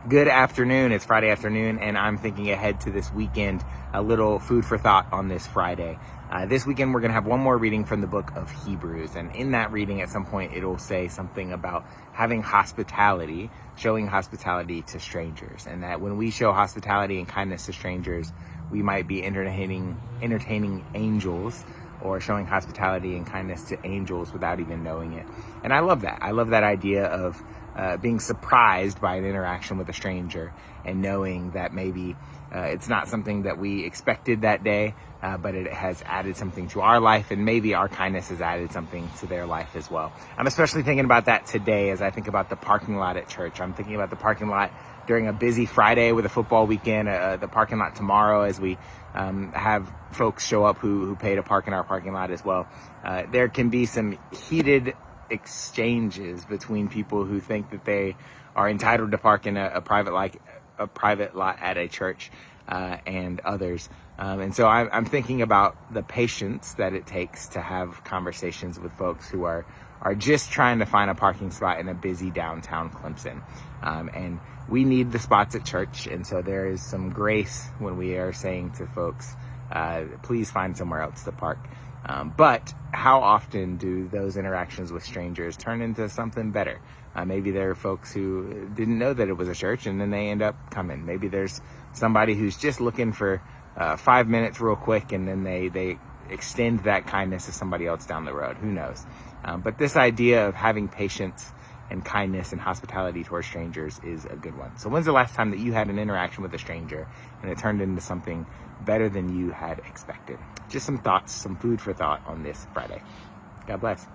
Good afternoon. It's Friday afternoon, and I'm thinking ahead to this weekend. A little food for thought on this Friday. This weekend, we're going to have one more reading from the book of Hebrews. And in that reading, at some point, it'll say something about having hospitality, showing hospitality to strangers. And that when we show hospitality and kindness to strangers, we might be entertaining angels, or showing hospitality and kindness to angels without even knowing it. And I love that. I love that idea of being surprised by an interaction with a stranger and knowing that maybe it's not something that we expected that day, but it has added something to our life, and maybe our kindness has added something to their life as well. I'm especially thinking about that today as I think about the parking lot at church. I'm thinking about the parking lot during a busy Friday with a football weekend, the parking lot tomorrow as we have folks show up who pay to park in our parking lot as well. There can be some heated exchanges between people who think that they are entitled to park in a private lot at a church and others. And so I'm thinking about the patience that it takes to have conversations with folks who are just trying to find a parking spot in a busy downtown Clemson. And we need the spots at church. And so there is some grace when we are saying to folks, please find somewhere else to park. But how often do those interactions with strangers turn into something better? Maybe there are folks who didn't know that it was a church and then they end up coming. Maybe there's somebody who's just looking for 5 minutes real quick, and then they extend that kindness to somebody else down the road. Who knows? But this idea of having patience and kindness and hospitality towards strangers is a good one. So when's the last time that you had an interaction with a stranger and it turned into something better than you had expected? Just some thoughts, some food for thought on this Friday. God bless.